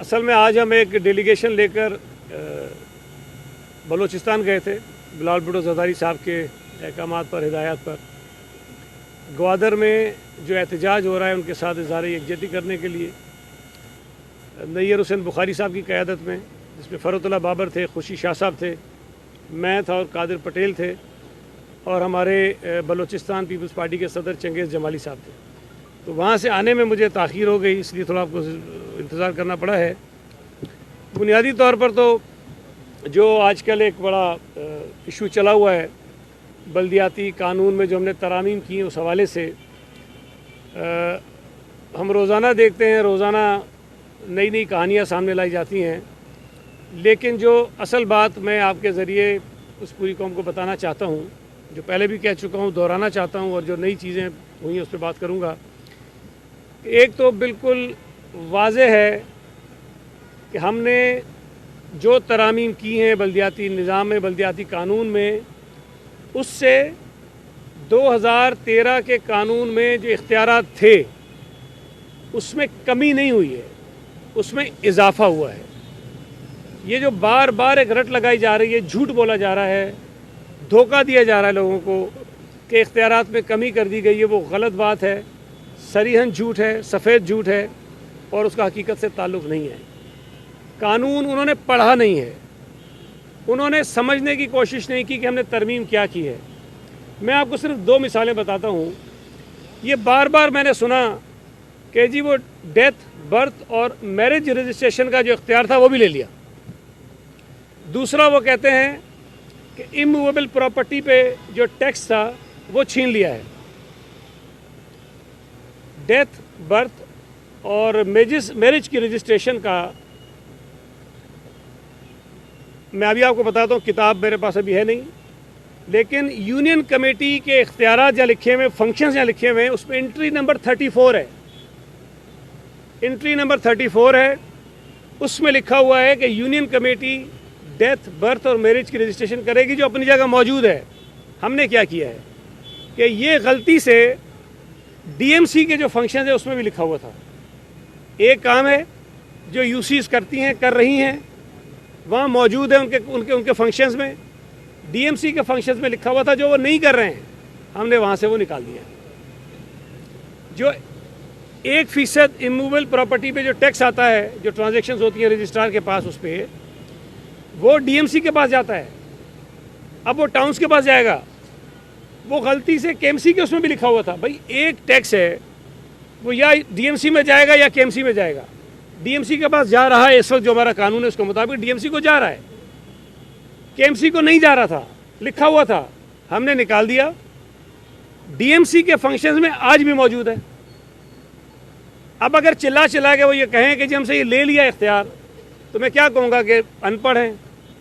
اصل میں آج ہم ایک ڈیلیگیشن لے کر بلوچستان گئے تھے بلال بھٹو زرداری صاحب کے احکامات پر، ہدایات پر۔ گوادر میں جو احتجاج ہو رہا ہے ان کے ساتھ اظہار یکجہتی کرنے کے لیے نیر حسین بخاری صاحب کی قیادت میں، جس میں فرت اللہ بابر تھے، خوشی شاہ صاحب تھے، میں تھا اور قادر پٹیل تھے، اور ہمارے بلوچستان پیپلز پارٹی کے صدر چنگیز جمالی صاحب تھے۔ تو وہاں سے آنے میں مجھے تاخیر ہو گئی، اس لیے تھوڑا آپ کو انتظار کرنا پڑا ہے۔ بنیادی طور پر تو جو آج کل ایک بڑا ایشو چلا ہوا ہے بلدیاتی قانون میں جو ہم نے ترامیم کی ہیں، اس حوالے سے ہم روزانہ دیکھتے ہیں، روزانہ نئی نئی کہانیاں سامنے لائی جاتی ہیں، لیکن جو اصل بات میں آپ کے ذریعے اس پوری قوم کو بتانا چاہتا ہوں، جو پہلے بھی کہہ چکا ہوں، دہرانا چاہتا ہوں، اور جو نئی چیزیں ہوئی ہیں اس پہ بات کروں گا۔ ایک تو بالکل واضح ہے کہ ہم نے جو ترامیم کی ہیں بلدیاتی نظام میں، بلدیاتی قانون میں، اس سے 2013 کے قانون میں جو اختیارات تھے اس میں کمی نہیں ہوئی ہے، اس میں اضافہ ہوا ہے۔ یہ جو بار بار ایک رٹ لگائی جا رہی ہے، جھوٹ بولا جا رہا ہے، دھوکہ دیا جا رہا ہے لوگوں کو کہ اختیارات میں کمی کر دی گئی ہے، وہ غلط بات ہے، صریحاً جھوٹ ہے، سفید جھوٹ ہے، اور اس کا حقیقت سے تعلق نہیں ہے۔ قانون انہوں نے پڑھا نہیں ہے، انہوں نے سمجھنے کی کوشش نہیں کی کہ ہم نے ترمیم کیا کی ہے۔ میں آپ کو صرف 2 مثالیں بتاتا ہوں۔ یہ بار بار میں نے سنا کہ جی وہ ڈیتھ، برتھ اور میرج رجسٹریشن کا جو اختیار تھا وہ بھی لے لیا۔ دوسرا وہ کہتے ہیں کہ اموویبل پراپرٹی پہ جو ٹیکس تھا وہ چھین لیا ہے۔ ڈیتھ، برتھ اور میرج کی رجسٹریشن کا میں ابھی آپ کو بتاتا ہوں، کتاب میرے پاس ابھی ہے نہیں، لیکن یونین کمیٹی کے اختیارات جہاں لکھے ہوئے، فنکشنز جہاں لکھے ہوئے ہیں، اس میں انٹری نمبر 34 ہے، انٹری نمبر 34 ہے، اس میں لکھا ہوا ہے کہ یونین کمیٹی ڈیتھ، برتھ اور میرج کی رجسٹریشن کرے گی، جو اپنی جگہ موجود ہے۔ ہم نے کیا کیا ہے کہ یہ غلطی سے ڈی ایم سی کے جو فنکشنز ہیں اس میں بھی لکھا ہوا تھا۔ ایک کام ہے جو یو سیز کرتی ہیں، کر رہی ہیں، وہاں موجود ہے ان کے فنکشنز میں، ڈی ایم سی کے فنکشنز میں لکھا ہوا تھا، جو وہ نہیں کر رہے ہیں، ہم نے وہاں سے وہ نکال دیا۔ جو 1% اموویبل پراپرٹی پہ جو ٹیکس آتا ہے، جو ٹرانزیکشنز ہوتی ہیں رجسٹرار کے پاس، اس پہ وہ ڈی ایم سی کے پاس جاتا ہے، اب وہ ٹاؤنز کے پاس جائے گا۔ وہ غلطی سے کے ایم سی کے اس میں بھی لکھا ہوا تھا، بھائی ایک ٹیکس ہے، وہ یا ڈی ایم سی میں جائے گا یا کے ایم سی میں جائے گا۔ ڈی ایم سی کے پاس جا رہا ہے، اس وقت جو ہمارا قانون ہے اس کے مطابق ڈی ایم سی کو جا رہا ہے، کے ایم سی کو نہیں جا رہا تھا، لکھا ہوا تھا، ہم نے نکال دیا۔ ڈی ایم سی کے فنکشنز میں آج بھی موجود ہے۔ اب اگر چلا کے وہ یہ کہیں کہ جی ہم سے یہ لے لیا اختیار، تو میں کیا کہوں گا کہ ان پڑھ ہیں،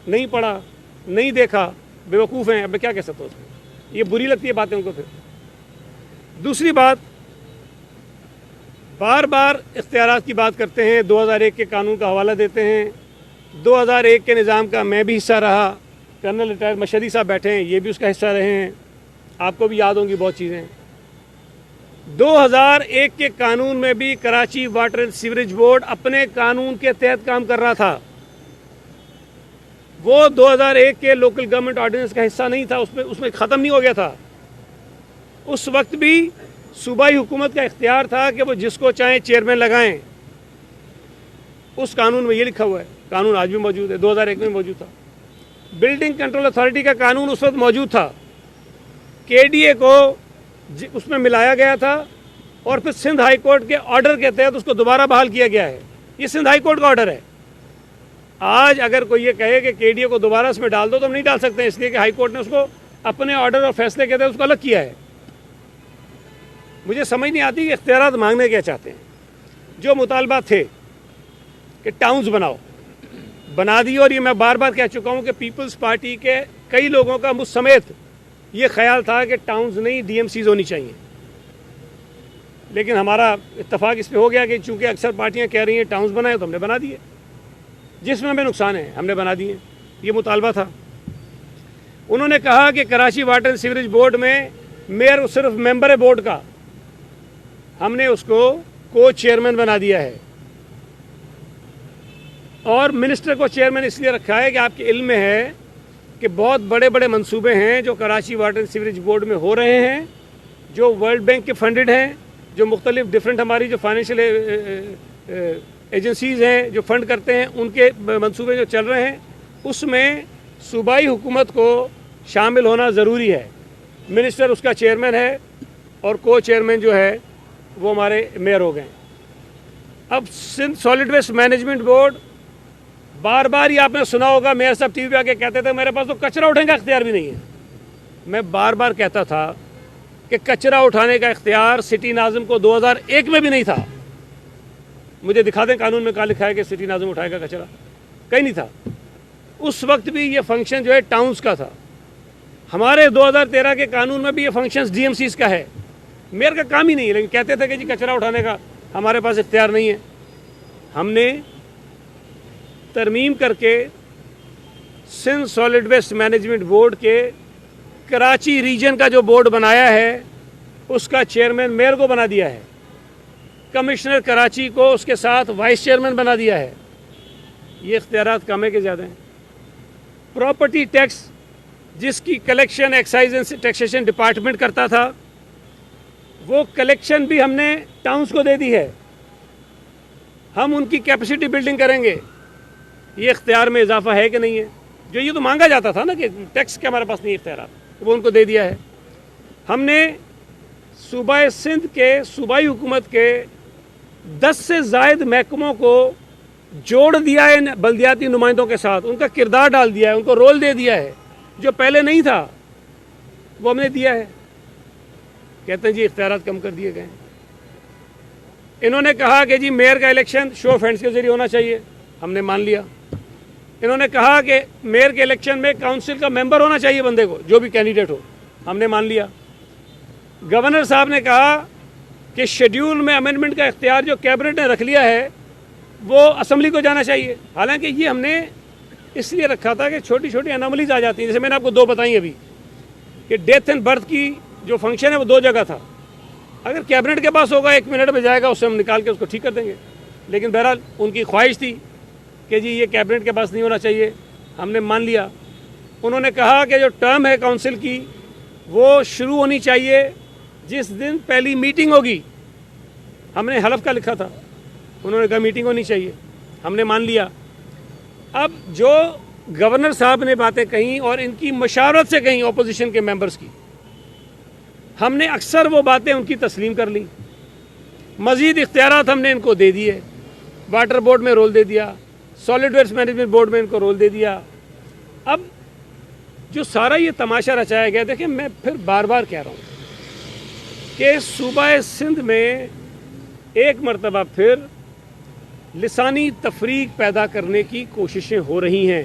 نہیں پڑھا، نہیں دیکھا، بیوقوف ہیں۔ اب میں کیا کہہ سکتا ہوں اس میں؟ یہ بری لگتی ہے باتیں ان کو۔ پھر دوسری بات، بار بار اختیارات کی بات کرتے ہیں، 2001 کے قانون کا حوالہ دیتے ہیں۔ 2001 کے نظام کا میں بھی حصہ رہا، کرنل ریٹائر مشہدی صاحب بیٹھے ہیں، یہ بھی اس کا حصہ رہے ہیں، آپ کو بھی یاد ہوں گی بہت چیزیں۔ 2001 کے قانون میں بھی Karachi water and sewerage board اپنے قانون کے تحت کام کر رہا تھا، وہ 2001 کے لوکل گورنمنٹ آرڈیننس کا حصہ نہیں تھا، اس میں ختم نہیں ہو گیا تھا۔ اس وقت بھی صوبائی حکومت کا اختیار تھا کہ وہ جس کو چاہیں چیئرمین لگائیں، اس قانون میں یہ لکھا ہوا ہے۔ قانون آج بھی موجود ہے، 2001 میں موجود تھا۔ بلڈنگ کنٹرول اتھارٹی کا قانون اس وقت موجود تھا، کے ڈی اے کو اس میں ملایا گیا تھا، اور پھر سندھ ہائی کورٹ کے آرڈر کے تحت اس کو دوبارہ بحال کیا گیا ہے۔ یہ سندھ ہائی کورٹ کا آرڈر ہے۔ آج اگر کوئی یہ کہے کہ کے ڈی اے کو دوبارہ اس میں ڈال دو، تو ہم نہیں ڈال سکتے، اس لیے کہ ہائی کورٹ نے اس کو اپنے آرڈر اور فیصلے کے تحت اس کو الگ کیا ہے۔ مجھے سمجھ نہیں آتی کہ اختیارات مانگنے کیا چاہتے ہیں۔ جو مطالبات تھے کہ ٹاؤنز بناؤ، بنا دی، اور یہ میں بار بار کہہ چکا ہوں کہ پیپلز پارٹی کے کئی لوگوں کا مجھ سمیت یہ خیال تھا کہ ٹاؤنز نہیں، ڈی ایم سیز ہونی چاہیے، لیکن ہمارا اتفاق اس پہ ہو گیا کہ چونکہ اکثر پارٹیاں کہہ رہی ہیں ٹاؤنز بنائیں، تو ہم نے بنا دیے، جس میں ہمیں نقصان ہے ہم نے بنا دیے۔ یہ مطالبہ تھا۔ انہوں نے کہا کہ Karachi water and sewerage board میں میئر صرف ممبر ہے بورڈ کا، ہم نے اس کو کو چیئرمین بنا دیا ہے۔ اور منسٹر کو چیئرمین اس لیے رکھا ہے کہ آپ کے علم میں ہے کہ بہت بڑے بڑے منصوبے ہیں جو Karachi water and sewerage board میں ہو رہے ہیں، جو ورلڈ بینک کے فنڈڈ ہیں، جو مختلف ڈفرینٹ ہماری جو فائنینشیل ایجنسیز ہیں جو فنڈ کرتے ہیں، ان کے منصوبے جو چل رہے ہیں، اس میں صوبائی حکومت کو شامل ہونا ضروری ہے۔ منسٹر اس کا چیئرمین ہے اور کو چیئرمین جو ہے وہ ہمارے میئر ہو گئے۔ اب Sindh solid waste management board, بار بار یہ آپ نے سنا ہوگا، میئر صاحب ٹی وی پہ آ کے کہتے تھے میرے پاس تو کچرا اٹھانے کا اختیار بھی نہیں ہے۔ میں بار بار کہتا تھا کہ کچرا اٹھانے کا اختیار سٹی ناظم کو 2001 میں بھی نہیں تھا۔ مجھے دکھا دیں قانون میں کہاں لکھا ہے کہ سٹی ناظم اٹھائے گا کچرا، کہیں نہیں تھا۔ اس وقت بھی یہ فنکشن جو ہے ٹاؤنز کا تھا۔ ہمارے 2013 کے قانون میں بھی یہ فنکشن ڈی ایم سیز کا ہے، میئر کا کام ہی نہیں ہے، لیکن کہتے تھے کہ جی کچرا اٹھانے کا ہمارے پاس اختیار نہیں ہے۔ ہم نے ترمیم کر کے Sindh solid waste management board کے کراچی ریجن کا جو بورڈ بنایا ہے اس کا چیئرمین میئر کو بنا دیا ہے، کمشنر کراچی کو اس کے ساتھ وائس چیئرمین بنا دیا ہے۔ یہ اختیارات کم ہے کہ زیادہ ہیں؟ پراپرٹی ٹیکس جس کی collection excise and taxation department کرتا تھا، وہ کلیکشن بھی ہم نے ٹاؤنز کو دے دی ہے۔ ہم ان کی کیپیسٹی بلڈنگ کریں گے۔ یہ اختیار میں اضافہ ہے کہ نہیں ہے؟ جو یہ تو مانگا جاتا تھا نا کہ ٹیکس کے ہمارے پاس نہیں اختیارات، وہ ان کو دے دیا ہے۔ ہم نے صوبہ سندھ کے صوبائی حکومت کے 10 سے زائد محکموں کو جوڑ دیا ہے بلدیاتی نمائندوں کے ساتھ، ان کا کردار ڈال دیا ہے، ان کو رول دے دیا ہے، جو پہلے نہیں تھا وہ ہم نے دیا ہے۔ کہتے ہیں جی اختیارات کم کر دیے گئے۔ انہوں نے کہا کہ جی میئر کا الیکشن شو آف ہینڈز کے ذریعے ہونا چاہیے، ہم نے مان لیا۔ انہوں نے کہا کہ میئر کے الیکشن میں کاؤنسل کا ممبر ہونا چاہیے بندے کو، جو بھی کینڈیڈیٹ ہو، ہم نے مان لیا۔ گورنر صاحب نے کہا کہ شیڈیول میں امینڈمنٹ کا اختیار جو کیبنٹ نے رکھ لیا ہے وہ اسمبلی کو جانا چاہیے۔ حالانکہ یہ ہم نے اس لیے رکھا تھا کہ چھوٹی چھوٹی انوملیز آ جاتی ہیں، جیسے میں نے آپ کو 2 بتائیں ابھی، کہ ڈیتھ اینڈ برتھ کی جو فنکشن ہے وہ 2 جگہ تھا۔ اگر کیبنٹ کے پاس ہوگا 1 منٹ میں جائے گا، اس سے ہم نکال کے اس کو ٹھیک کر دیں گے، لیکن بہرحال ان کی خواہش تھی کہ جی یہ کیبنٹ کے پاس نہیں ہونا چاہیے، ہم نے مان لیا۔ انہوں نے کہا کہ جو ٹرم ہے کونسل کی وہ شروع ہونی چاہیے جس دن پہلی میٹنگ ہوگی، ہم نے حلف کا لکھا تھا، انہوں نے کہا میٹنگ ہونی چاہیے، ہم نے مان لیا۔ اب جو گورنر صاحب نے باتیں کہیں اور ان کی مشاورت سے کہیں اپوزیشن کے ممبرز کی، ہم نے اکثر وہ باتیں ان کی تسلیم کر لیں۔ مزید اختیارات ہم نے ان کو دے دیے، واٹر بورڈ میں رول دے دیا، سالڈ ویسٹ مینجمنٹ بورڈ میں ان کو رول دے دیا۔ اب جو سارا یہ تماشا رچایا گیا، دیکھیں میں پھر بار بار کہہ رہا ہوں کہ صوبہ سندھ میں ایک مرتبہ پھر لسانی تفریق پیدا کرنے کی کوششیں ہو رہی ہیں،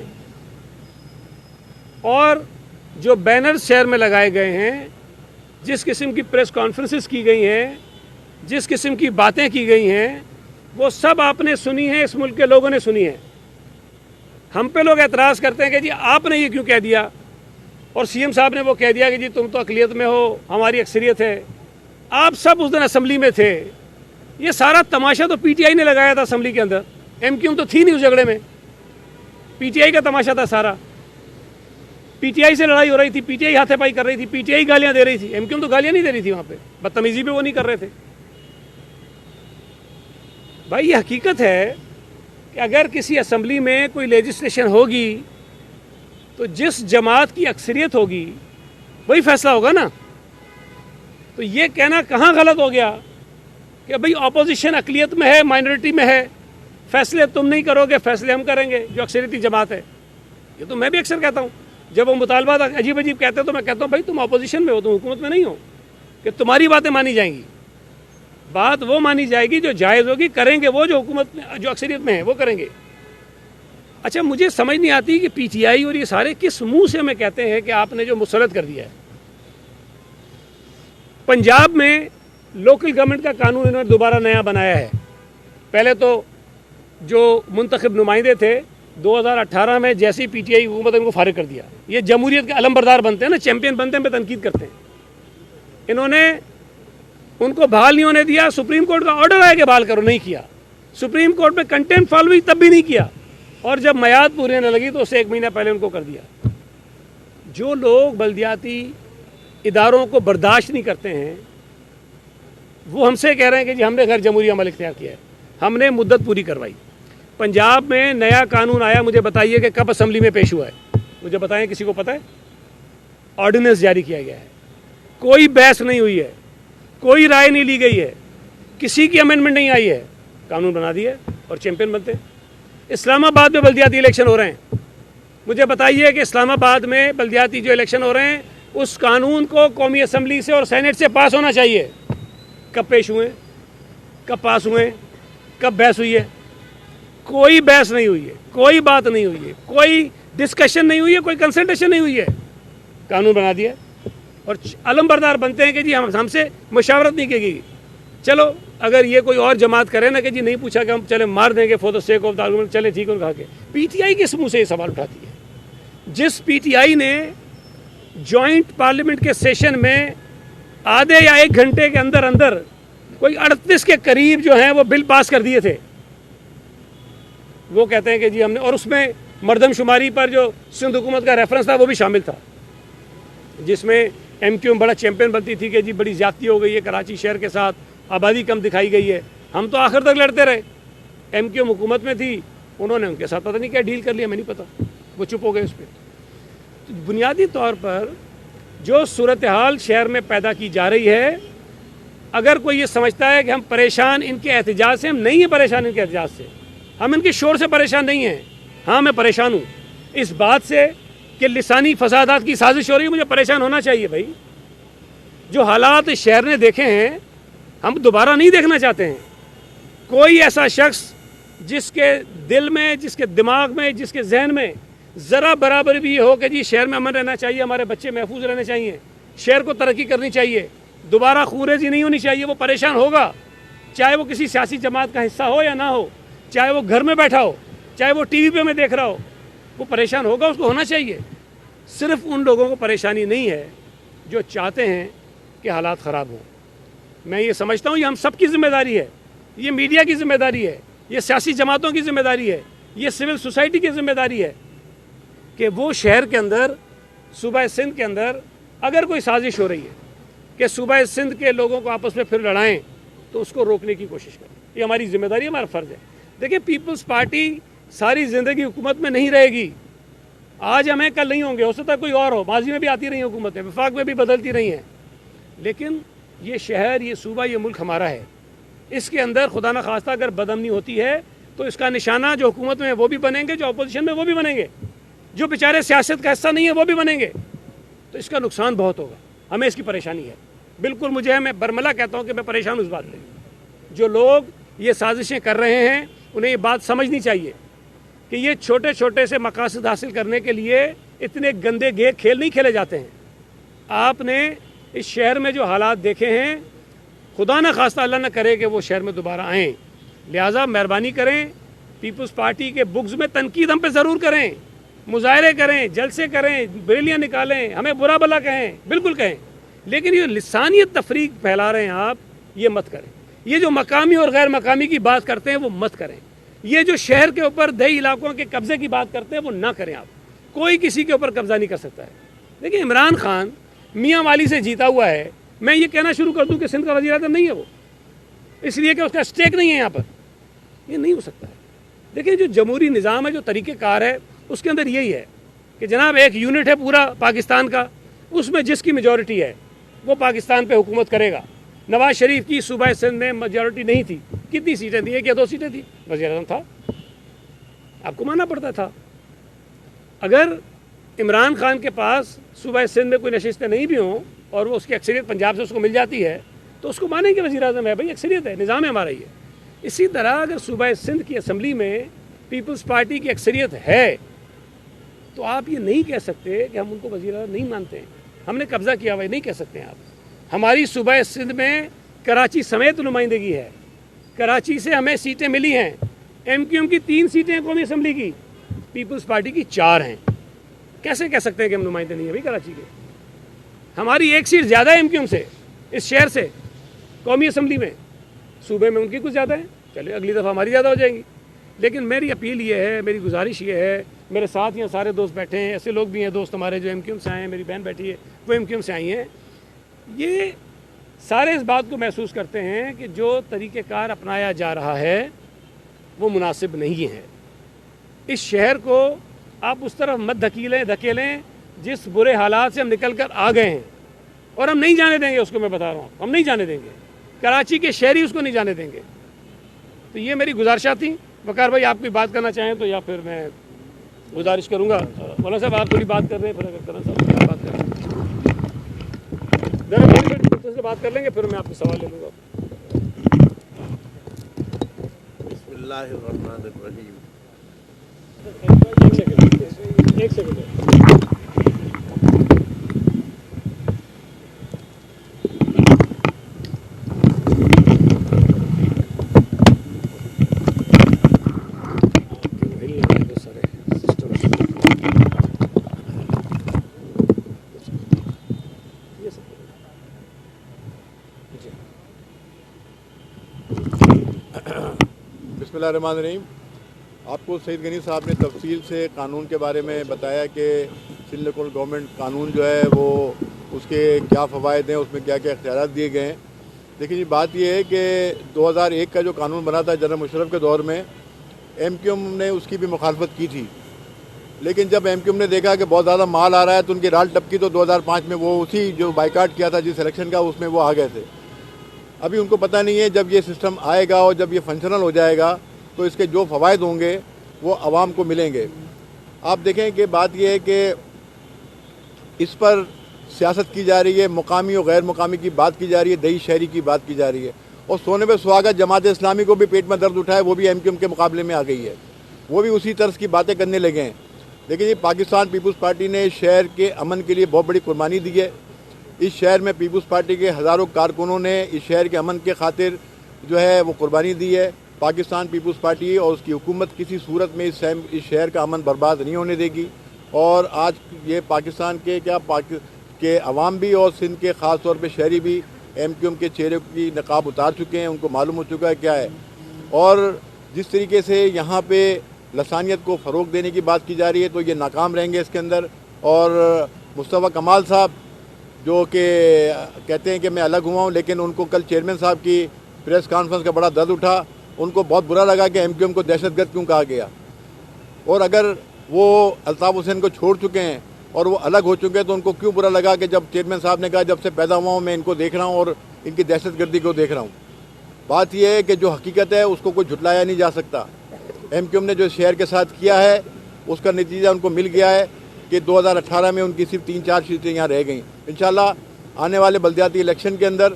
اور جو بینرز شہر میں لگائے گئے ہیں، جس قسم کی پریس کانفرنسز کی گئی ہیں، جس قسم کی باتیں کی گئی ہیں، وہ سب آپ نے سنی ہیں، اس ملک کے لوگوں نے سنی ہیں۔ ہم پہ لوگ اعتراض کرتے ہیں کہ جی آپ نے یہ کیوں کہہ دیا، اور سی ایم صاحب نے وہ کہہ دیا کہ جی تم تو اقلیت میں ہو، ہماری اکثریت ہے۔ آپ سب اس دن اسمبلی میں تھے، یہ سارا تماشا تو پی ٹی آئی نے لگایا تھا اسمبلی کے اندر، ایم کیو ایم تو تھی نہیں اس جھگڑے میں، پی ٹی آئی کا تماشا تھا سارا۔ پی ٹی آئی سے لڑائی ہو رہی تھی، پی ٹی آئی ہاتھے پائی کر رہی تھی، پی ٹی آئی گالیاں دے رہی تھی، ایم کیو ایم تو گالیاں نہیں دے رہی تھی، وہاں پہ بدتمیزی پہ وہ نہیں کر رہے تھے۔ بھائی یہ حقیقت ہے کہ اگر کسی اسمبلی میں کوئی لیجسلیشن ہوگی تو جس جماعت کی اکثریت ہوگی وہی فیصلہ ہوگا نا۔ تو یہ کہنا کہاں غلط ہو گیا کہ بھئی اپوزیشن اقلیت میں ہے، مائنورٹی میں ہے، فیصلے تم نہیں کرو گے، فیصلے ہم کریں گے جو اکثریتی جماعت ہے۔ یہ تو میں بھی اکثر کہتا ہوں، جب وہ مطالبات عجیب عجیب کہتے ہیں تو میں کہتا ہوں بھائی تم اپوزیشن میں ہو، تم حکومت میں نہیں ہو کہ تمہاری باتیں مانی جائیں گی۔ بات وہ مانی جائے گی جو جائز ہوگی، کریں گے وہ جو حکومت میں جو اکثریت میں ہے وہ کریں گے۔ اچھا مجھے سمجھ نہیں آتی کہ پی ٹی آئی اور یہ سارے کس منہ سے ہمیں کہتے ہیں کہ آپ نے جو مسلط کر دیا ہے۔ پنجاب میں لوکل گورنمنٹ کا قانون انہوں نے دوبارہ نیا بنایا ہے۔ پہلے تو جو منتخب نمائندے تھے 2018 میں جیسی پی ٹی آئی حکومت ان کو فارغ کر دیا۔ یہ جمہوریت کے علم بردار بنتے ہیں نا، چیمپئن بنتے ہیں، پہ تنقید کرتے ہیں۔ انہوں نے ان کو بحال نہیں ہونے دیا، سپریم کورٹ کا آرڈر آیا کہ بحال کرو، نہیں کیا۔ سپریم کورٹ میں کنٹینٹ فالو ہوئی تب بھی نہیں کیا۔ اور جب میعاد پوری ہونے لگی تو اسے 1 مہینہ پہلے ان کو کر دیا. جو لوگ بلدیاتی اداروں کو برداشت نہیں کرتے ہیں وہ ہم سے کہہ رہے ہیں کہ جی ہم نے غیر جمہوری عمل اختیار کیا ہے, ہم نے مدت پوری کروائی. پنجاب میں نیا قانون آیا, مجھے بتائیے کہ کب اسمبلی میں پیش ہوا ہے, مجھے بتائیں کسی کو پتہ ہے؟ آرڈیننس جاری کیا گیا ہے, کوئی بحث نہیں ہوئی ہے, کوئی رائے نہیں لی گئی ہے, کسی کی امینڈمنٹ نہیں آئی ہے, قانون بنا دیا اور چیمپئن بنتے ہیں. اسلام آباد میں بلدیاتی الیکشن ہو رہے ہیں, مجھے بتائیے کہ اسلام آباد میں بلدیاتی جو الیکشن ہو رہے ہیں اس قانون کو قومی اسمبلی سے اور سینٹ سے پاس ہونا چاہیے. کب پیش ہوئے, کب پاس ہوئے, کب بحث ہوئی ہے؟ کوئی بحث نہیں ہوئی ہے, کوئی بات نہیں ہوئی ہے, کوئی ڈسکشن نہیں ہوئی ہے, کوئی کنسلٹیشن نہیں ہوئی ہے, قانون بنا دیا اور علم بردار بنتے ہیں کہ جی ہم سے مشاورت نہیں کی گئی. چلو اگر یہ کوئی اور جماعت کرے نا کہ جی نہیں پوچھا کہ ہم چلے مار دیں گے for the sake of the argument, چلے ٹھیک ہے, کہا کہ پی ٹی آئی کس منہ سے یہ سوال اٹھاتی ہے؟ جس پی ٹی آئی نے جوائنٹ پارلیمنٹ کے سیشن میں آدھے یا 1 گھنٹے کے اندر اندر کوئی 38 کے قریب جو ہیں وہ بل پاس کر دیے تھے, وہ کہتے ہیں کہ جی ہم نے, اور اس میں مردم شماری پر جو سندھ حکومت کا ریفرنس تھا وہ بھی شامل تھا, جس میں ایم کیو ایم بڑا چیمپئن بنتی تھی کہ جی بڑی زیادتی ہو گئی ہے کراچی شہر کے ساتھ, آبادی کم دکھائی گئی ہے. ہم تو آخر تک لڑتے رہے, ایم کیو ایم حکومت میں تھی, انہوں نے ان کے ساتھ پتہ نہیں کیا ڈیل کر لیا, میں نہیں پتا, وہ چپ ہو گئے اس پہ. بنیادی طور پر جو صورتحال شہر میں پیدا کی جا رہی ہے, اگر کوئی یہ سمجھتا ہے کہ ہم پریشان ان کے احتجاج سے, ہم نہیں ہیں پریشان ان کے احتجاج سے, ہم ان کے شور سے پریشان نہیں ہیں. ہاں میں پریشان ہوں اس بات سے کہ لسانی فسادات کی سازش ہو رہی ہے, مجھے پریشان ہونا چاہیے بھائی. جو حالات شہر نے دیکھے ہیں ہم دوبارہ نہیں دیکھنا چاہتے ہیں. کوئی ایسا شخص جس کے دل میں, جس کے دماغ میں, جس کے ذہن میں ذرا برابر بھی یہ ہو کہ جی شہر میں امن رہنا چاہیے, ہمارے بچے محفوظ رہنے چاہیے, شہر کو ترقی کرنی چاہیے, دوبارہ خونریزی نہیں ہونی چاہیے, وہ پریشان ہوگا. چاہے وہ کسی سیاسی جماعت کا حصہ ہو یا نہ ہو, چاہے وہ گھر میں بیٹھا ہو, چاہے وہ ٹی وی پہ میں دیکھ رہا ہو, وہ پریشان ہوگا, اس کو ہونا چاہیے. صرف ان لوگوں کو پریشانی نہیں ہے جو چاہتے ہیں کہ حالات خراب ہوں. میں یہ سمجھتا ہوں یہ ہم سب کی ذمہ داری ہے, یہ میڈیا کی ذمہ داری ہے, یہ سیاسی جماعتوں کی ذمہ داری ہے, یہ سول سوسائٹی کی ذمہ داری ہے کہ وہ شہر کے اندر, صوبہ سندھ کے اندر اگر کوئی سازش ہو رہی ہے کہ صوبہ سندھ کے لوگوں کو آپس میں پھر لڑائیں تو اس کو روکنے کی کوشش کریں. یہ ہماری ذمہ داری ہے, ہمارا فرض ہے. دیکھیں پیپلز پارٹی ساری زندگی حکومت میں نہیں رہے گی, آج ہمیں کل نہیں ہوں گے, ہو سکتا ہے کوئی اور ہو, ماضی میں بھی آتی رہی حکومتیں, وفاق میں بھی بدلتی رہی ہیں, لیکن یہ شہر, یہ صوبہ, یہ ملک ہمارا ہے. اس کے اندر خدا نہ خواستہ اگر بدامنی ہوتی ہے تو اس کا نشانہ جو حکومت میں وہ بھی بنیں گے, جو اپوزیشن میں وہ بھی بنیں گے, جو بیچارے سیاست کا حصہ نہیں ہے وہ بھی بنیں گے. تو اس کا نقصان بہت ہوگا, ہمیں اس کی پریشانی ہے. بالکل مجھے, میں برملا کہتا ہوں کہ میں پریشان ہوں اس بات سے. جو لوگ یہ سازشیں کر رہے ہیں انہیں یہ بات سمجھنی چاہیے کہ یہ چھوٹے چھوٹے سے مقاصد حاصل کرنے کے لیے اتنے گندے کھیل نہیں کھیلے جاتے ہیں. آپ نے اس شہر میں جو حالات دیکھے ہیں, خدا نہ خواستہ اللہ نہ کرے کہ وہ شہر میں دوبارہ آئیں, لہٰذا مہربانی کریں, پیپلز پارٹی کے بکس میں تنقید ہم پہ ضرور کریں, مظاہرے کریں, جلسے کریں, ریلیاں نکالیں, ہمیں برا بھلا کہیں, بالکل کہیں, لیکن یہ لسانیت تفریق پھیلا رہے ہیں آپ, یہ مت کریں. یہ جو مقامی اور غیر مقامی کی بات کرتے ہیں وہ مت کریں. یہ جو شہر کے اوپر دیہی علاقوں کے قبضے کی بات کرتے ہیں وہ نہ کریں. آپ, کوئی کسی کے اوپر قبضہ نہیں کر سکتا ہے. دیکھیں عمران خان میاں والی سے جیتا ہوا ہے, میں یہ کہنا شروع کر دوں کہ سندھ کا وزیر اعظم نہیں ہے وہ, اس لیے کہ اس کا اسٹیک نہیں ہے یہاں پر, یہ نہیں ہو سکتا ہے. دیکھیں جو جمہوری نظام ہے, جو طریقہ کار ہے, اس کے اندر یہی ہے کہ جناب ایک یونٹ ہے پورا پاکستان کا, اس میں جس کی میجورٹی ہے وہ پاکستان پہ حکومت کرے گا. نواز شریف کی صوبہ سندھ میں میجورٹی نہیں تھی, کتنی سیٹیں تھیں, 1 یا 2 سیٹیں تھیں, وزیر اعظم تھا, آپ کو ماننا پڑتا تھا. اگر عمران خان کے پاس صوبہ سندھ میں کوئی نشستیں نہیں بھی ہوں اور وہ اس کی اکثریت پنجاب سے اس کو مل جاتی ہے تو اس کو مانیں گے وزیر اعظم ہے, بھائی اکثریت ہے, نظام ہے ہمارا یہ. اسی طرح اگر صوبہ سندھ کی اسمبلی میں پیپلز پارٹی کی اکثریت ہے تو آپ یہ نہیں کہہ سکتے کہ ہم ان کو وزیر اعظم نہیں مانتے ہیں, ہم نے قبضہ کیا ہوا ہے, نہیں کہہ سکتے ہیں آپ. ہماری صوبہ سندھ میں کراچی سمیت نمائندگی ہے, کراچی سے ہمیں سیٹیں ملی ہیں, ایم کیو ایم کی 3 سیٹیں ہیں قومی اسمبلی کی, پیپلز پارٹی کی 4 ہیں. کیسے کہہ سکتے ہیں کہ ہم نمائندے نہیں ہیں بھائی کراچی کے؟ ہماری 1 سیٹ زیادہ ہے ایم کیو ایم سے, اس شہر سے, قومی اسمبلی میں. صوبے میں ان کی کچھ زیادہ ہے, چلے اگلی دفعہ ہماری زیادہ ہو جائیں گی. لیکن میری اپیل یہ ہے, میری گزارش یہ ہے, میرے ساتھ یہاں سارے دوست بیٹھے ہیں, ایسے لوگ بھی ہیں دوست ہمارے جو MQM سے آئے ہیں, میری بہن بیٹھی ہے وہ MQM سے آئی ہیں, یہ سارے اس بات کو محسوس کرتے ہیں کہ جو طریقہ کار اپنایا جا رہا ہے وہ مناسب نہیں ہے. اس شہر کو آپ اس طرف مت دھکیلیں جس برے حالات سے ہم نکل کر آ گئے ہیں, اور ہم نہیں جانے دیں گے اس کو, میں بتا رہا ہوں ہم نہیں جانے دیں گے, کراچی کے شہری اس کو نہیں جانے دیں گے. تو یہ میری گزارشات تھیں. وقار بھائی آپ کوئی بات کرنا چاہیں تو, یا پھر میں گزارش کروں گا. مولانا صاحب آپ تھوڑی بات کر رہے ہیں, پھر اگر کرنا صاحب بات کریں سے بات کر لیں گے, پھر میں آپ سے سوال لے لوں گا. بسم اللہ الرحمن الرحیم. ایک سیکنڈ. بسم اللہ الرحمن الرحیم. آپ کو سعید غنی صاحب نے تفصیل سے قانون کے بارے میں بتایا کہ سندھ لوکل گورنمنٹ قانون جو ہے وہ اس کے کیا فوائد ہیں, اس میں کیا کیا اختیارات دیے گئے ہیں. لیکن یہ بات یہ ہے کہ 2001 کا جو قانون بنا تھا جنرل مشرف کے دور میں, MQM نے اس کی بھی مخالفت کی تھی. لیکن جب MQM نے دیکھا کہ بہت زیادہ مال آ رہا ہے تو ان کی رال ٹپکی, تو 2005 میں وہ اسی جو بائیکاٹ کیا تھا جس الیکشن کا, اس میں وہ آ گئے تھے. ابھی ان کو پتہ نہیں ہے جب یہ سسٹم آئے گا اور جب یہ فنکشنل ہو جائے گا تو اس کے جو فوائد ہوں گے وہ عوام کو ملیں گے. آپ دیکھیں کہ بات یہ ہے کہ اس پر سیاست کی جا رہی ہے, مقامی اور غیر مقامی کی بات کی جا رہی ہے, دیہی شہری کی بات کی جا رہی ہے. اور سونے پہ سہاگا جماعت اسلامی کو بھی پیٹ میں درد اٹھا ہے, وہ بھی MQM کے مقابلے میں آ گئی ہے, وہ بھی اسی طرز کی باتیں کرنے لگے ہیں. لیکن یہ پاکستان پیپلز پارٹی نے شہر کے امن کے لیے بہت بڑی قربانی دی ہے. اس شہر میں پیپلز پارٹی کے ہزاروں کارکنوں نے اس شہر کے امن کے خاطر جو ہے وہ قربانی دی ہے. پاکستان پیپلز پارٹی اور اس کی حکومت کسی صورت میں اس شہر کا امن برباد نہیں ہونے دے گی. اور آج یہ پاکستان کے عوام بھی اور سندھ کے خاص طور پہ شہری بھی MQM کے چہرے کی نقاب اتار چکے ہیں, ان کو معلوم ہو چکا ہے کیا ہے. اور جس طریقے سے یہاں پہ لسانیت کو فروغ دینے کی بات کی جا رہی ہے تو یہ ناکام رہیں گے اس کے اندر. اور مصطفیٰ کمال صاحب جو کہ کہتے ہیں کہ میں الگ ہوا ہوں, لیکن ان کو کل چیئرمین صاحب کی پریس کانفرنس کا بڑا درد اٹھا. ان کو بہت برا لگا کہ MQM کو دہشت گرد کیوں کہا گیا. اور اگر وہ الطاف حسین کو چھوڑ چکے ہیں اور وہ الگ ہو چکے ہیں تو ان کو کیوں برا لگا کہ جب چیئرمین صاحب نے کہا جب سے پیدا ہوا ہوں میں ان کو دیکھ رہا ہوں اور ان کی دہشت گردی کو دیکھ رہا ہوں. بات یہ ہے کہ جو حقیقت ہے اس کو کوئی جھٹلایا نہیں جا سکتا. MQM نے جو شہر کے ساتھ کیا ہے اس کا نتیجہ ان کو مل گیا ہے کہ 2018 میں ان کی صرف 3-4 سیٹیں یہاں رہ گئیں. انشاءاللہ آنے والے بلدیاتی الیکشن کے اندر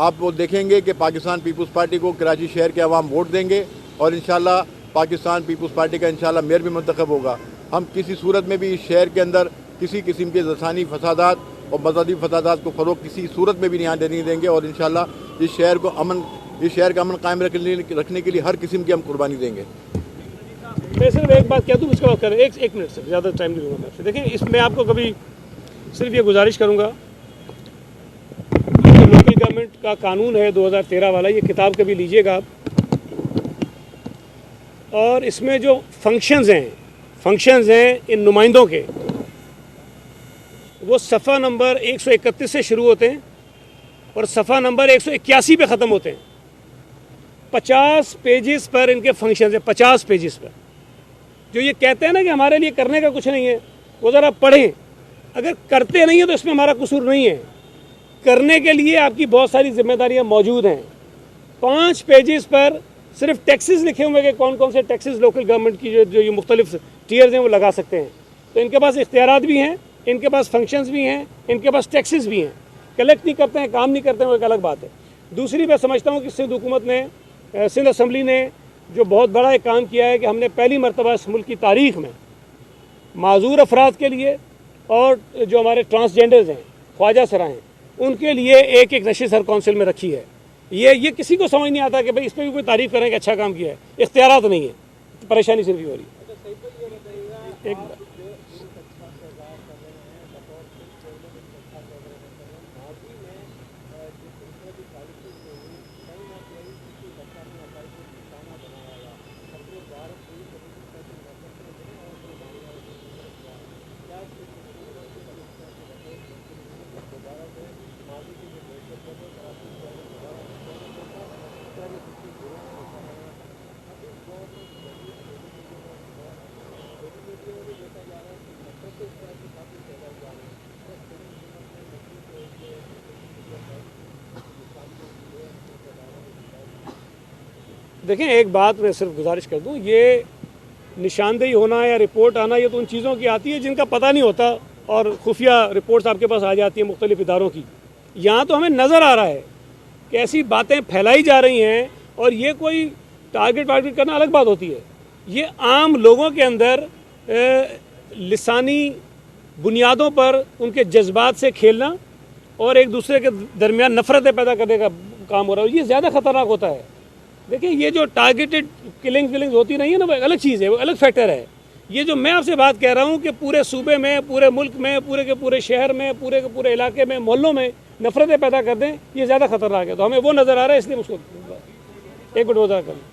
آپ وہ دیکھیں گے کہ پاکستان پیپلز پارٹی کو کراچی شہر کے عوام ووٹ دیں گے, اور انشاءاللہ پاکستان پیپلز پارٹی کا انشاءاللہ میئر بھی منتخب ہوگا. ہم کسی صورت میں بھی اس شہر کے اندر کسی قسم کے لسانی فسادات اور مذہبی فسادات کو فروغ کسی صورت میں بھی نہیں دیں گے, اور انشاءاللہ اس شہر کا امن قائم رکھنے کے لیے ہر قسم کی ہم قربانی دیں گے. میں صرف ایک بات کہہ دوں, اس کا وقت کریں, ایک منٹ سے زیادہ ٹائم نہیں لوں گا میں آپ سے. دیکھیں اس میں آپ کو کبھی صرف یہ گزارش کروں گا, لوکل گورنمنٹ کا قانون ہے 2013 والا, یہ کتاب کبھی لیجئے گا آپ, اور اس میں جو فنکشنز ہیں ان نمائندوں کے, وہ صفحہ نمبر 131 سے شروع ہوتے ہیں اور صفحہ نمبر 181 پہ ختم ہوتے ہیں. 50 پیجز پر ان کے فنکشنز ہیں, 50 پیجز پر. جو یہ کہتے ہیں نا کہ ہمارے لیے کرنے کا کچھ نہیں ہے, وہ ذرا پڑھیں. اگر کرتے نہیں ہیں تو اس میں ہمارا قصور نہیں ہے, کرنے کے لیے آپ کی بہت ساری ذمہ داریاں موجود ہیں. 5 پیجز پر صرف ٹیکسز لکھے ہوئے کہ کون کون سے ٹیکسز لوکل گورنمنٹ کی جو یہ مختلف ٹیئرز ہیں وہ لگا سکتے ہیں. تو ان کے پاس اختیارات بھی ہیں, ان کے پاس فنکشنز بھی ہیں, ان کے پاس ٹیکسز بھی ہیں. کلیکٹ نہیں کرتے ہیں, کام نہیں کرتے ہیں, وہ ایک الگ بات ہے. دوسری میں سمجھتا ہوں کہ سندھ حکومت نے, سندھ اسمبلی نے جو بہت بڑا ایک کام کیا ہے کہ ہم نے پہلی مرتبہ اس ملک کی تاریخ میں معذور افراد کے لیے اور جو ہمارے ٹرانسجینڈرز ہیں, خواجہ سرا ہیں, ان کے لیے ایک نشست ہر کونسل میں رکھی ہے. یہ کسی کو سمجھ نہیں آتا کہ بھئی اس پہ بھی کوئی تعریف کریں کہ اچھا کام کیا ہے. اختیارات نہیں ہے, پریشانی صرف یہ ہو رہی ہے. ایک دیکھیں ایک بات میں صرف گزارش کر دوں، یہ نشاندہی ہونا یا رپورٹ آنا یہ تو ان چیزوں کی آتی ہے جن کا پتہ نہیں ہوتا، اور خفیہ رپورٹس آپ کے پاس آ جاتی ہیں مختلف اداروں کی. یہاں تو ہمیں نظر آ رہا ہے کہ ایسی باتیں پھیلائی جا رہی ہیں، اور یہ کوئی ٹارگٹ کرنا الگ بات ہوتی ہے. یہ عام لوگوں کے اندر لسانی بنیادوں پر ان کے جذبات سے کھیلنا اور ایک دوسرے کے درمیان نفرتیں پیدا کرنے کا کام ہو رہا ہے. یہ زیادہ خطرناک ہوتا ہے. دیکھیں یہ جو ٹارگیٹڈ کلنگز ہوتی نہیں ہے نا، وہ الگ چیز ہے، وہ الگ فیکٹر ہے. یہ جو میں آپ سے بات کہہ رہا ہوں کہ پورے صوبے میں، پورے ملک میں، پورے کے پورے شہر میں، پورے کے پورے علاقے میں، محلوں میں نفرتیں پیدا کر دیں، یہ زیادہ خطرناک ہے. تو ہمیں وہ نظر آ رہا ہے، اس لیے اس کو ایک منٹ وضاحت کر لیں.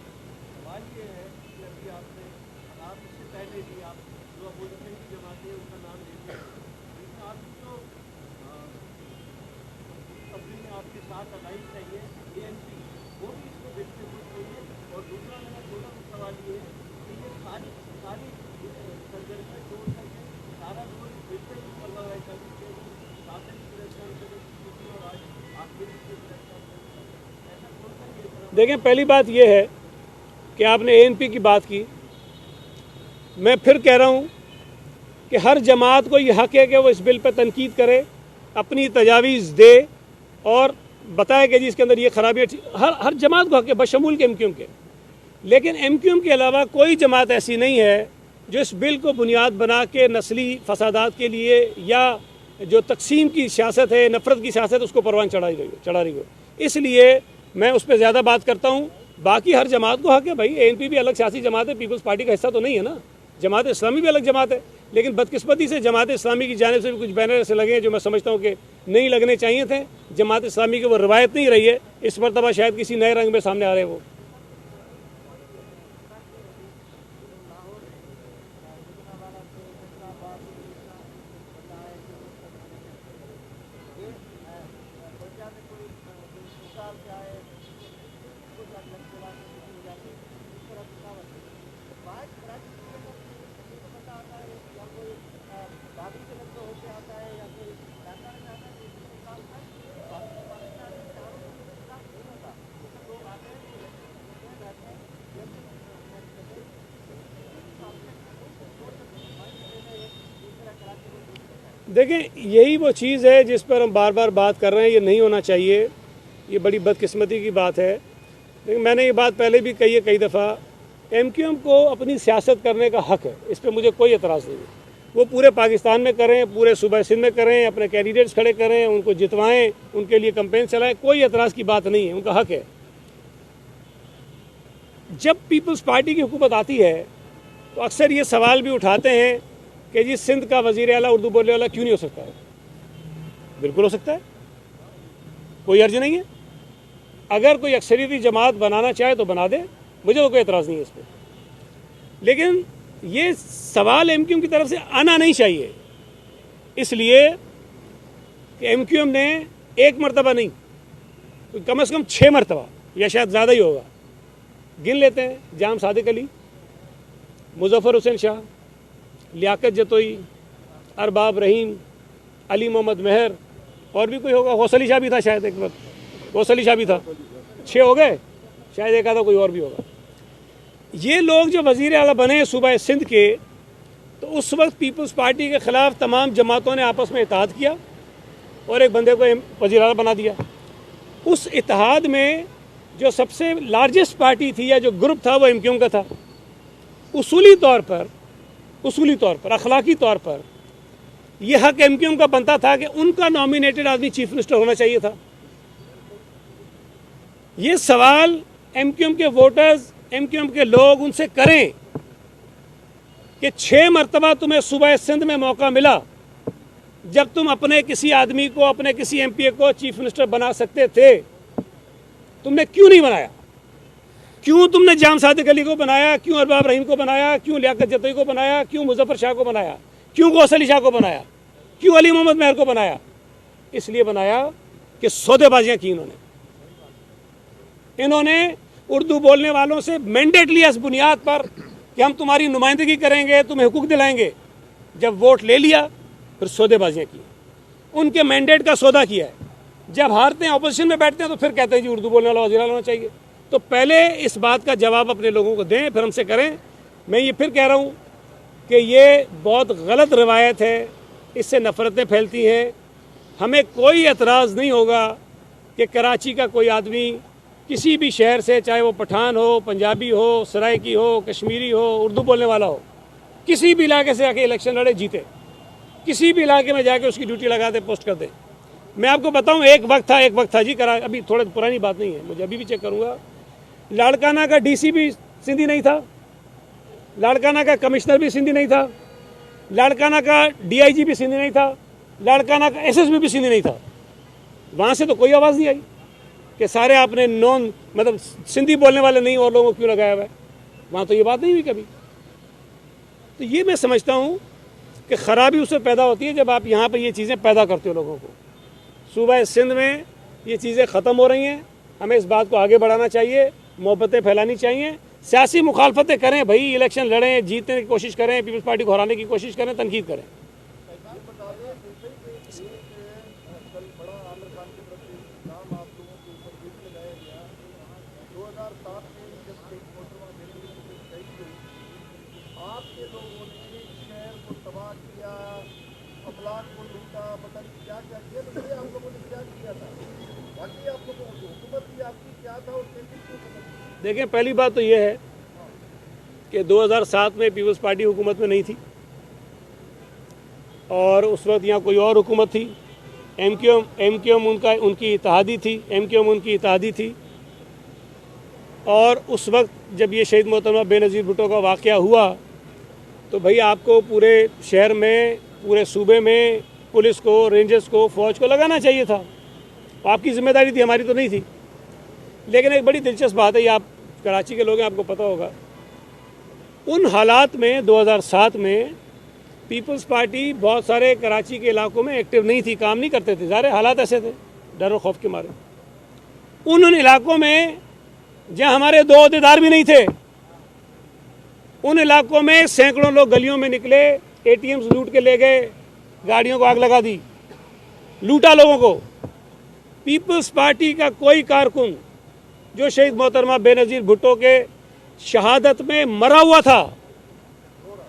دیکھیں پہلی بات یہ ہے کہ آپ نے ANP کی بات کی. میں پھر کہہ رہا ہوں کہ ہر جماعت کو یہ حق ہے کہ وہ اس بل پہ تنقید کرے، اپنی تجاویز دے اور بتائے کہ جی اس کے اندر یہ خرابیاں. ہر جماعت کو حق ہے بشمول کے MQM کے. لیکن MQM کے علاوہ کوئی جماعت ایسی نہیں ہے جو اس بل کو بنیاد بنا کے نسلی فسادات کے لیے یا جو تقسیم کی سیاست ہے، نفرت کی سیاست، اس کو پروان چڑھا رہی ہو. اس لیے میں اس پہ زیادہ بات کرتا ہوں. باقی ہر جماعت کو حق ہے بھائی. ANP بھی الگ سیاسی جماعت ہے، پیپلز پارٹی کا حصہ تو نہیں ہے نا. جماعت اسلامی بھی الگ جماعت ہے. لیکن بدقسمتی سے جماعت اسلامی کی جانب سے بھی کچھ بینر ایسے لگے ہیں جو میں سمجھتا ہوں کہ نہیں لگنے چاہیے تھے. جماعت اسلامی کی وہ روایت نہیں رہی ہے. اس مرتبہ شاید کسی نئے رنگ میں سامنے آ رہے ہیں وہ. دیکھیں یہی وہ چیز ہے جس پر ہم بار بار بات کر رہے ہیں. یہ نہیں ہونا چاہیے، یہ بڑی بدقسمتی کی بات ہے. لیکن میں نے یہ بات پہلے بھی کہی ہے کئی دفعہ، MQM کو اپنی سیاست کرنے کا حق ہے، اس پہ مجھے کوئی اعتراض نہیں ہے. وہ پورے پاکستان میں کریں، پورے صوبہ سندھ میں کریں، اپنے کینڈیڈیٹس کھڑے کریں، ان کو جتوائیں، ان کے لیے کمپین چلائیں، کوئی اعتراض کی بات نہیں ہے، ان کا حق ہے. جب پیپلز پارٹی کی حکومت آتی ہے تو اکثر یہ سوال بھی اٹھاتے ہیں کہ جی سندھ کا وزیر اعلیٰ اردو بولنے والا کیوں نہیں ہو سکتا ہے؟ بالکل ہو سکتا ہے، کوئی حرج نہیں ہے. اگر کوئی اکثریتی جماعت بنانا چاہے تو بنا دے، مجھے تو کوئی اعتراض نہیں ہے اس پہ. لیکن یہ سوال MQM کی طرف سے آنا نہیں چاہیے، اس لیے کہ MQM نے ایک مرتبہ نہیں، کم از کم 6 مرتبہ یا شاید زیادہ ہی ہوگا، گن لیتے ہیں، جام صادق علی، مظفر حسین شاہ، لیاقت جتوئی، ارباب رحیم، علی محمد مہر، اور بھی کوئی ہوگا، غوث علی شاہ بھی تھا شاید ایک وقت، غوث علی شاہ بھی تھا. 6 ہو گئے، شاید ایک آدھا کوئی اور بھی ہوگا. یہ لوگ جو وزیر اعلیٰ بنے صوبہ سندھ کے، تو اس وقت پیپلز پارٹی کے خلاف تمام جماعتوں نے آپس میں اتحاد کیا اور ایک بندے کو وزیر اعلیٰ بنا دیا. اس اتحاد میں جو سب سے لارجسٹ پارٹی تھی یا جو گروپ تھا وہ MQM کا تھا. اصولی طور پر اخلاقی طور پر یہ حق MQM کا بنتا تھا کہ ان کا نامینیٹڈ آدمی چیف منسٹر ہونا چاہیے تھا. یہ سوال MQM کے ووٹرز، MQM کے لوگ ان سے کریں کہ 6 مرتبہ تمہیں صوبہ سندھ میں موقع ملا، جب تم اپنے کسی آدمی کو، اپنے کسی MPA کو چیف منسٹر بنا سکتے تھے، تم نے کیوں نہیں بنایا؟ کیوں تم نے جام صادق علی کو بنایا؟ کیوں ارباب رحیم کو بنایا؟ کیوں لیاقت جتوئی کو بنایا؟ کیوں مظفر شاہ کو بنایا؟ کیوں غوث علی شاہ کو بنایا؟ کیوں علی محمد مہر کو بنایا؟ اس لیے بنایا کہ سودے بازیاں کی انہوں نے اردو بولنے والوں سے مینڈیٹ لیا اس بنیاد پر کہ ہم تمہاری نمائندگی کریں گے، تمہیں حقوق دلائیں گے. جب ووٹ لے لیا پھر سودے بازیاں کی، ان کے مینڈیٹ کا سودا کیا ہے. جب ہارتے ہیں، اپوزیشن میں بیٹھتے ہیں، تو پھر کہتے ہیں جی اردو بولنے والا وزیر اعلیٰ ہونا چاہیے. تو پہلے اس بات کا جواب اپنے لوگوں کو دیں، پھر ہم سے کریں۔ میں یہ پھر کہہ رہا ہوں کہ یہ بہت غلط روایت ہے، اس سے نفرتیں پھیلتی ہیں۔ ہمیں کوئی اعتراض نہیں ہوگا کہ کراچی کا کوئی آدمی کسی بھی شہر سے، چاہے وہ پٹھان ہو، پنجابی ہو، سرائکی ہو، کشمیری ہو، اردو بولنے والا ہو، کسی بھی علاقے سے آ کے الیکشن لڑے، جیتے، کسی بھی علاقے میں جا کے اس کی ڈیوٹی لگا دے، پوسٹ کر دے۔ میں آپ کو بتاؤں، ایک وقت تھا جی، ابھی تھوڑا پرانی بات نہیں ہے، مجھے ابھی بھی چیک کروں گا، لاڑکانہ کا ڈی سی بھی سندھی نہیں تھا، لاڑکانہ کا کمشنر بھی سندھی نہیں تھا، لاڑکانہ کا ڈی آئی جی بھی سندھی نہیں تھا، لاڑکانہ کا ایس ایس پی بھی سندھی نہیں تھا۔ وہاں سے تو کوئی آواز نہیں آئی کہ سارے آپ نے مطلب سندھی بولنے والے نہیں اور لوگوں کو کیوں لگایا ہوا ہے، وہاں تو یہ بات نہیں ہوئی کبھی۔ تو یہ میں سمجھتا ہوں کہ خرابی اس سے پیدا ہوتی ہے جب آپ یہاں پہ یہ چیزیں پیدا کرتے ہو لوگوں کو۔ صوبہ سندھ میں یہ چیزیں ختم ہو رہی ہیں، ہمیں اس بات کو آگے بڑھانا چاہیے، محبتیں پھیلانی چاہیے، سیاسی مخالفتیں کریں بھائی، الیکشن لڑیں، جیتنے کی کوشش کریں، پیپلز پارٹی کو ہرانے کی کوشش کریں، تنقید کریں۔ دیکھیں، پہلی بات تو یہ ہے کہ 2007 میں پیپلز پارٹی حکومت میں نہیں تھی، اور اس وقت یہاں کوئی اور حکومت تھی، ایم کیو ایم ان کی اتحادی تھی، ایم کیو ایم ان کی اتحادی تھی۔ اور اس وقت جب یہ شہید محترمہ بے نظیر بھٹو کا واقعہ ہوا تو بھائی آپ کو پورے شہر میں، پورے صوبے میں پولیس کو، رینجرز کو، فوج کو لگانا چاہیے تھا، آپ کی ذمہ داری تھی، ہماری تو نہیں تھی۔ لیکن ایک بڑی دلچسپ بات ہے، یہ آپ کراچی کے لوگ ہیں، آپ کو پتہ ہوگا، ان حالات میں 2007 میں پیپلز پارٹی بہت سارے کراچی کے علاقوں میں ایکٹیو نہیں تھی، کام نہیں کرتے تھے، ظاہر حالات ایسے تھے، ڈر و خوف کے مارے۔ ان علاقوں میں جہاں ہمارے 2 عہدیدار بھی نہیں تھے، ان علاقوں میں سینکڑوں لوگ گلیوں میں نکلے، اے ٹی ایمز لوٹ کے لے گئے، گاڑیوں کو آگ لگا دی، لوٹا لوگوں کو۔ پیپلز پارٹی کا کوئی کارکن جو شہید محترمہ بے نظیر بھٹو کے شہادت میں مرا ہوا تھا،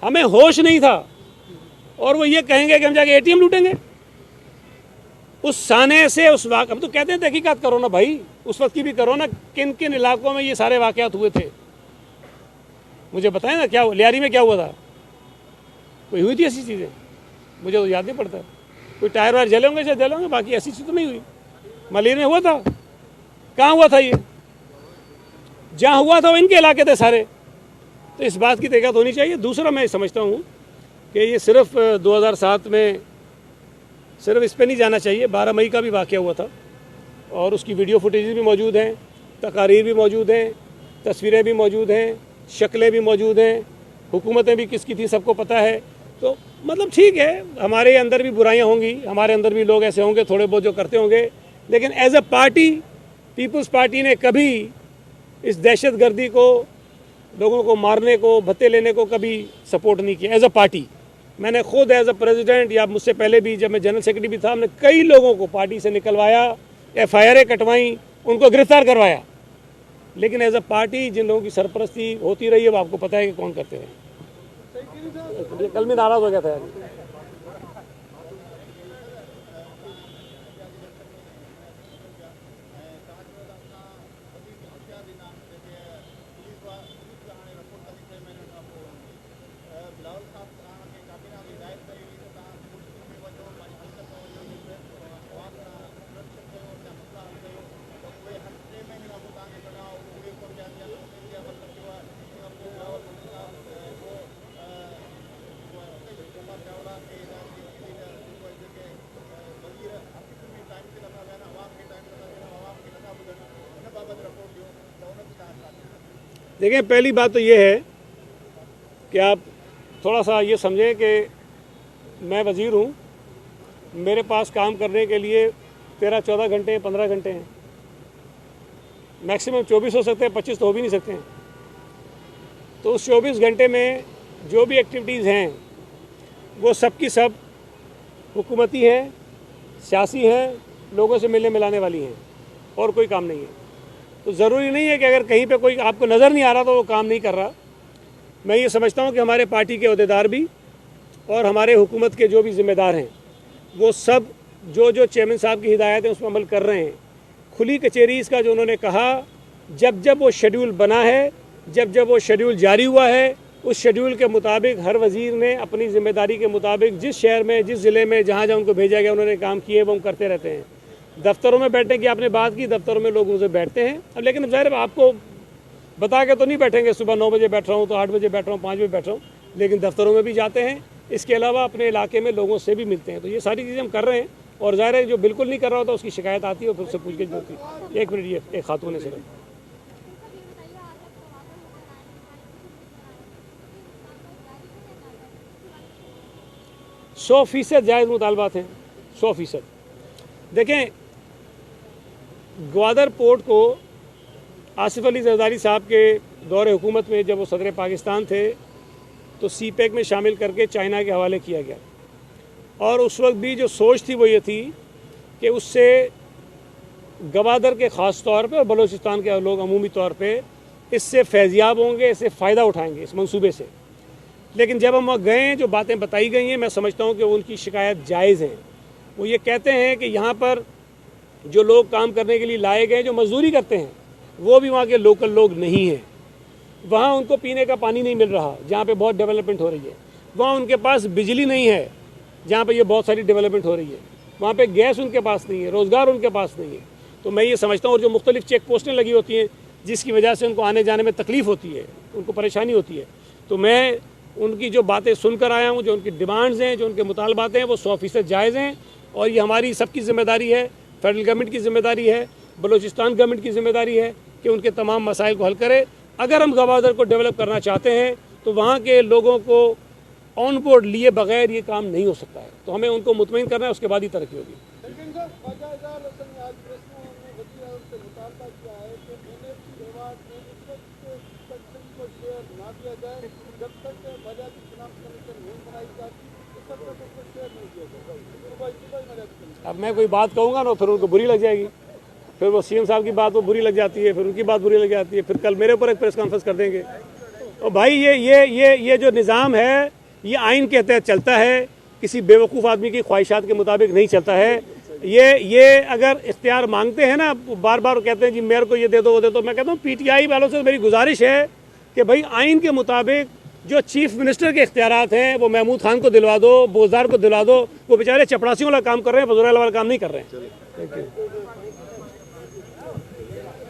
ہمیں ہوش نہیں تھا، اور وہ یہ کہیں گے کہ ہم جا کے اے ٹی ایم لوٹیں گے؟ اس سانے سے، اس واقعہ، ہم تو کہتے ہیں تحقیقات کرو نا بھائی، اس وقت کی بھی کرو نا، کن کن علاقوں میں یہ سارے واقعات ہوئے تھے، مجھے بتائیں نا، کیا لیاری میں کیا ہوا تھا؟ کوئی ہوئی تھی ایسی چیزیں؟ مجھے تو یاد نہیں پڑتا۔ کوئی ٹائر وائر جلے ہوں گے، جلے ہوں گے، باقی ایسی چیز تو نہیں ہوئی۔ ملیر میں ہوا تھا؟ کہاں ہوا تھا یہ؟ جہاں ہوا تھا وہ ان کے علاقے تھے سارے۔ تو اس بات کی تحقیقات ہونی چاہیے۔ دوسرا میں سمجھتا ہوں کہ یہ صرف 2007 میں صرف اس پہ نہیں جانا چاہیے، 12 مئی کا بھی واقعہ ہوا تھا، اور اس کی ویڈیو فوٹیجز بھی موجود ہیں، تقاریر بھی موجود ہیں، تصویریں بھی موجود ہیں، شکلیں بھی موجود ہیں، حکومتیں بھی کس کی تھی سب کو پتہ ہے۔ تو مطلب ٹھیک ہے، ہمارے اندر بھی برائیاں ہوں گی، ہمارے اندر بھی لوگ ایسے ہوں گے تھوڑے بہت جو کرتے ہوں گے، لیکن as a party Peoples Party نے کبھی اس دہشت گردی کو، لوگوں کو مارنے کو، بھتے لینے کو کبھی سپورٹ نہیں کیا۔ ایز اے پارٹی میں نے خود ایز اے پریزیڈنٹ، یا مجھ سے پہلے بھی جب میں جنرل سیکرٹری بھی تھا، ہم نے کئی لوگوں کو پارٹی سے نکلوایا، ایف آئی آریں کٹوائیں، ان کو گرفتار کروایا، لیکن ایز اے پارٹی جن لوگوں کی سرپرستی ہوتی رہی ہے وہ آپ کو پتہ ہے کہ کون کرتے ہیں۔ کل میں ناراض ہو گیا تھا۔ دیکھیں، پہلی بات تو یہ ہے کہ آپ تھوڑا سا یہ سمجھیں کہ میں وزیر ہوں، میرے پاس کام کرنے کے لیے 13-14 گھنٹے 15 گھنٹے ہیں، میکسیمم 24 ہو سکتے ہیں، 25 تو ہو بھی نہیں سکتے ہیں۔ تو اس 24 گھنٹے میں جو بھی ایکٹیویٹیز ہیں وہ سب کی سب حکومتی ہیں، سیاسی ہیں، لوگوں سے ملنے ملانے والی ہیں، اور کوئی کام نہیں ہے۔ تو ضروری نہیں ہے کہ اگر کہیں پہ کوئی آپ کو نظر نہیں آ رہا تو وہ کام نہیں کر رہا. میں یہ سمجھتا ہوں کہ ہمارے پارٹی کے عہدیدار بھی اور ہمارے حکومت کے جو بھی ذمہ دار ہیں وہ سب جو چیئرمین صاحب کی ہدایت ہیں اس میں عمل کر رہے ہیں. کھلی کچہریز کا جو انہوں نے کہا, جب وہ شیڈیول بنا ہے, جب وہ شیڈیول جاری ہوا ہے, اس شیڈیول کے مطابق ہر وزیر نے اپنی ذمہ داری کے مطابق جس شہر میں, جس ضلع میں جہاں ان کو بھیجا گیا انہوں نے کام کیے, وہ ہم کرتے رہتے ہیں. دفتروں میں بیٹھنے کی آپ نے بات کی, دفتروں میں لوگ اسے بیٹھتے ہیں, لیکن ظاہر آپ کو بتا کے تو نہیں بیٹھیں گے صبح 9 بجے بیٹھ رہا ہوں تو 8 بجے بیٹھ رہا ہوں 5 بجے بیٹھ رہا ہوں, لیکن دفتروں میں بھی جاتے ہیں. اس کے علاوہ اپنے علاقے میں لوگوں سے بھی ملتے ہیں. تو یہ ساری چیزیں ہم کر رہے ہیں, اور ظاہر ہے جو بالکل نہیں کر رہا ہوتا اس کی شکایت آتی ہے اور پھر اس سے پوچھ گچھ ہوتی ہے. 1 منٹ, یہ ایک خاتون ہے صرف. 100% جائز مطالبات ہیں, 100%. دیکھیں, گوادر پورٹ کو آصف علی زرداری صاحب کے دور حکومت میں جب وہ صدر پاکستان تھے تو سی پیک میں شامل کر کے چائنا کے حوالے کیا گیا, اور اس وقت بھی جو سوچ تھی وہ یہ تھی کہ اس سے گوادر کے خاص طور پہ اور بلوچستان کے لوگ عمومی طور پہ اس سے فیضیاب ہوں گے, اس سے فائدہ اٹھائیں گے اس منصوبے سے. لیکن جب ہم وہاں گئے, جو باتیں بتائی گئی ہیں, میں سمجھتا ہوں کہ ان کی شکایت جائز ہیں. وہ یہ کہتے ہیں کہ یہاں پر جو لوگ کام کرنے کے لیے لائے گئے, جو مزدوری کرتے ہیں, وہ بھی وہاں کے لوکل لوگ نہیں ہیں. وہاں ان کو پینے کا پانی نہیں مل رہا جہاں پہ بہت ڈیولپمنٹ ہو رہی ہے. وہاں ان کے پاس بجلی نہیں ہے جہاں پہ یہ بہت ساری ڈیولپمنٹ ہو رہی ہے. وہاں پہ گیس ان کے پاس نہیں ہے, روزگار ان کے پاس نہیں ہے. تو میں یہ سمجھتا ہوں, اور جو مختلف چیک پوسٹیں لگی ہوتی ہیں جس کی وجہ سے ان کو آنے جانے میں تکلیف ہوتی ہے, ان کو پریشانی ہوتی ہے. تو میں ان کی جو باتیں سن کر آیا ہوں, جو ان کی ڈیمانڈز ہیں, جو ان کے مطالبات ہیں, وہ 100% جائز ہیں. اور یہ ہماری سب کی ذمہ داری ہے, فیڈرل گورنمنٹ کی ذمہ داری ہے, بلوچستان گورنمنٹ کی ذمہ داری ہے کہ ان کے تمام مسائل کو حل کرے. اگر ہم گوادر کو ڈیولپ کرنا چاہتے ہیں تو وہاں کے لوگوں کو آن بورڈ لیے بغیر یہ کام نہیں ہو سکتا ہے. تو ہمیں ان کو مطمئن کرنا ہے, اس کے بعد ہی ترقی ہوگی. اب میں کوئی بات کہوں گا نا پھر ان کو بری لگ جائے گی, پھر وہ سی ایم صاحب کی بات وہ بری لگ جاتی ہے, پھر ان کی بات بری لگ جاتی ہے, پھر کل میرے اوپر ایک پریس کانفرنس کر دیں گے. اور بھائی یہ جو نظام ہے یہ آئین کے تحت چلتا ہے, کسی بیوقوف آدمی کی خواہشات کے مطابق نہیں چلتا ہے. یہ اگر اختیار مانگتے ہیں نا, بار بار کہتے ہیں جی میئر کو یہ دے دو وہ دے دو, میں کہتا ہوں پی ٹی آئی والوں سے میری گزارش ہے کہ بھائی آئین کے مطابق جو چیف منسٹر کے اختیارات ہیں وہ محمود خان کو دلوا دو, بوزدار کو دلوا دو. وہ بیچارے چپڑاسیوں والا کام کر رہے ہیں, بزرگ والا کام نہیں کر رہے ہیں.